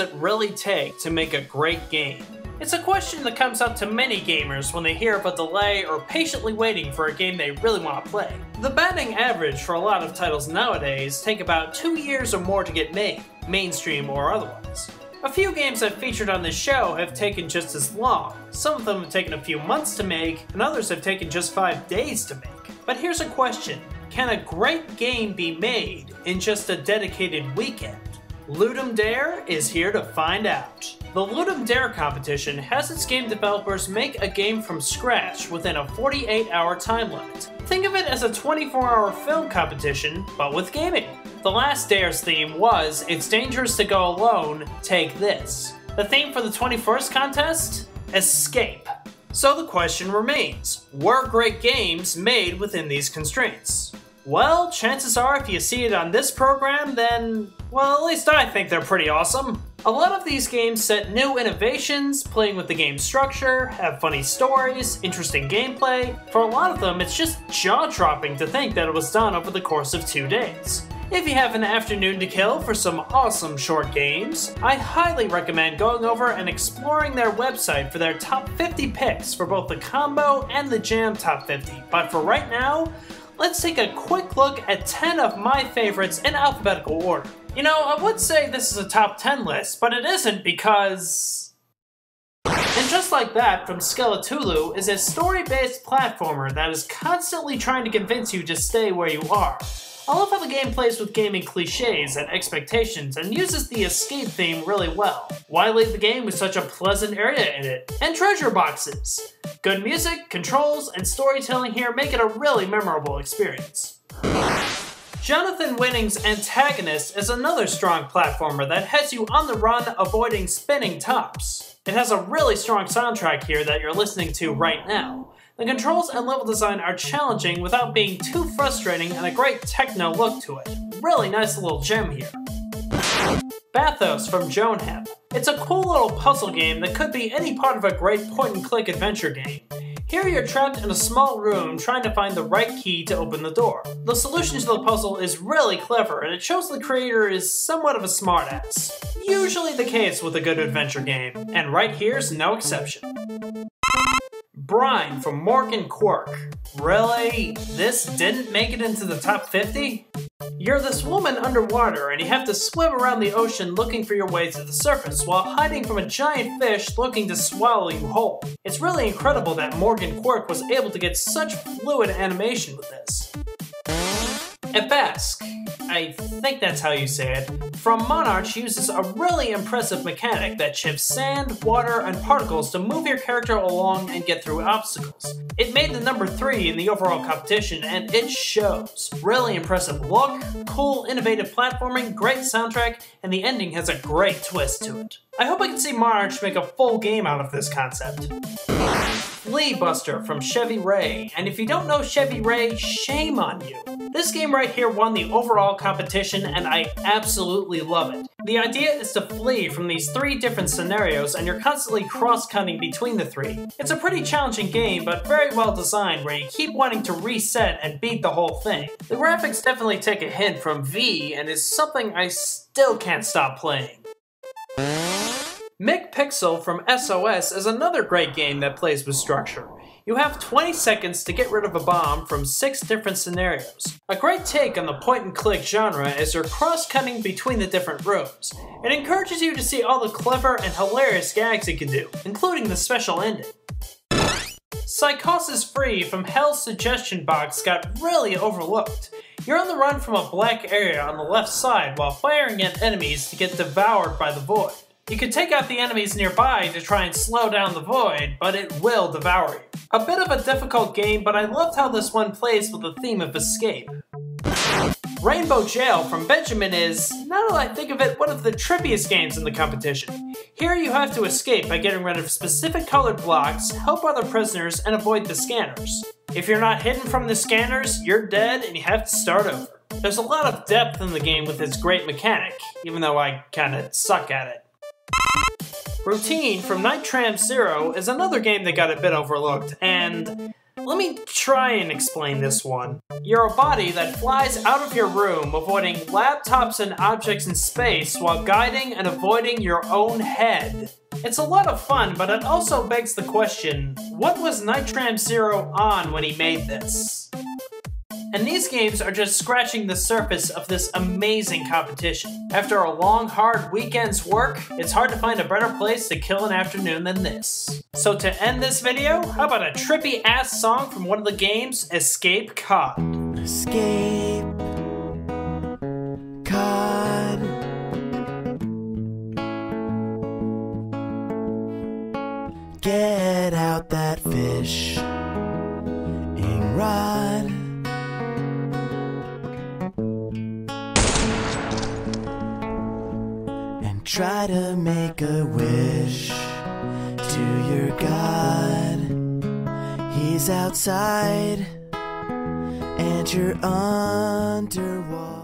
it really take to make a great game? It's a question that comes up to many gamers when they hear of a delay or patiently waiting for a game they really want to play. The batting average for a lot of titles nowadays take about 2 years or more to get made, mainstream or otherwise. A few games I've featured on this show have taken just as long. Some of them have taken a few months to make, and others have taken just 5 days to make. But here's a question. Can a great game be made in just a dedicated weekend? Ludum Dare is here to find out. The Ludum Dare competition has its game developers make a game from scratch within a 48-hour time limit. Think of it as a 24-hour film competition, but with gaming. The last Dare's theme was, "It's dangerous to go alone, take this." The theme for the 21st contest? Escape. So the question remains, were great games made within these constraints? Well, chances are if you see it on this program, then, well, at least I think they're pretty awesome. A lot of these games set new innovations, playing with the game structure, have funny stories, interesting gameplay. For a lot of them, it's just jaw-dropping to think that it was done over the course of 2 days. If you have an afternoon to kill for some awesome short games, I highly recommend going over and exploring their website for their top 50 picks for both the combo and the jam top 50. But for right now, let's take a quick look at 10 of my favorites in alphabetical order. You know, I would say this is a top 10 list, but it isn't because... And just like that, from Skeletulu is a story-based platformer that is constantly trying to convince you to stay where you are. I love how the game plays with gaming cliches and expectations and uses the escape theme really well. Why leave the game with such a pleasant area in it? And treasure boxes! Good music, controls, and storytelling here make it a really memorable experience. Jonathan Winning's Antagonist is another strong platformer that has you on the run avoiding spinning tops. It has a really strong soundtrack here that you're listening to right now. The controls and level design are challenging without being too frustrating and a great techno look to it. Really nice little gem here. Bathos from Jonehep. It's a cool little puzzle game that could be any part of a great point-and-click adventure game. Here you're trapped in a small room trying to find the right key to open the door. The solution to the puzzle is really clever and it shows the creator is somewhat of a smartass. Usually the case with a good adventure game, and right here's no exception. Brine from Morgan Quirk. Really? This didn't make it into the top 50? You're this woman underwater and you have to swim around the ocean looking for your way to the surface while hiding from a giant fish looking to swallow you whole. It's really incredible that Morgan Quirk was able to get such fluid animation with this. Ebask, I think that's how you say it, from Monarch uses a really impressive mechanic that chips sand, water, and particles to move your character along and get through obstacles. It made the number 3 in the overall competition and it shows. Really impressive look, cool innovative platforming, great soundtrack, and the ending has a great twist to it. I hope I can see Monarch make a full game out of this concept. Flea Buster from Chevy Ray, and if you don't know Chevy Ray, shame on you. This game right here won the overall competition and I absolutely love it. The idea is to flee from these 3 different scenarios and you're constantly cross-cutting between the 3. It's a pretty challenging game but very well designed where you keep wanting to reset and beat the whole thing. The graphics definitely take a hint from V and is something I still can't stop playing. McPixel from SOS is another great game that plays with structure. You have 20 seconds to get rid of a bomb from 6 different scenarios. A great take on the point-and-click genre is you're cross-cutting between the different rooms. It encourages you to see all the clever and hilarious gags it can do, including the special ending. Psychosis Free from Hell's Suggestion Box got really overlooked. You're on the run from a black area on the left side while firing at enemies to get devoured by the void. You can take out the enemies nearby to try and slow down the void, but it will devour you. A bit of a difficult game, but I loved how this one plays with the theme of escape. Rainbow Jail from Benjamin is, now that I think of it, one of the trippiest games in the competition. Here you have to escape by getting rid of specific colored blocks, help other prisoners, and avoid the scanners. If you're not hidden from the scanners, you're dead and you have to start over. There's a lot of depth in the game with its great mechanic, even though I kinda suck at it. Routine from Night Tram Zero is another game that got a bit overlooked, and Let me try and explain this one. You're a body that flies out of your room, avoiding laptops and objects in space while guiding and avoiding your own head. It's a lot of fun, but it also begs the question, what was Nitram Zero on when he made this? And these games are just scratching the surface of this amazing competition. After a long, hard weekend's work, it's hard to find a better place to kill an afternoon than this. So to end this video, how about a trippy-ass song from one of the games, Escape Cod. Escape Cod. Get out that fishing rod. And try to make a wish to your God. He's outside and you're underwater.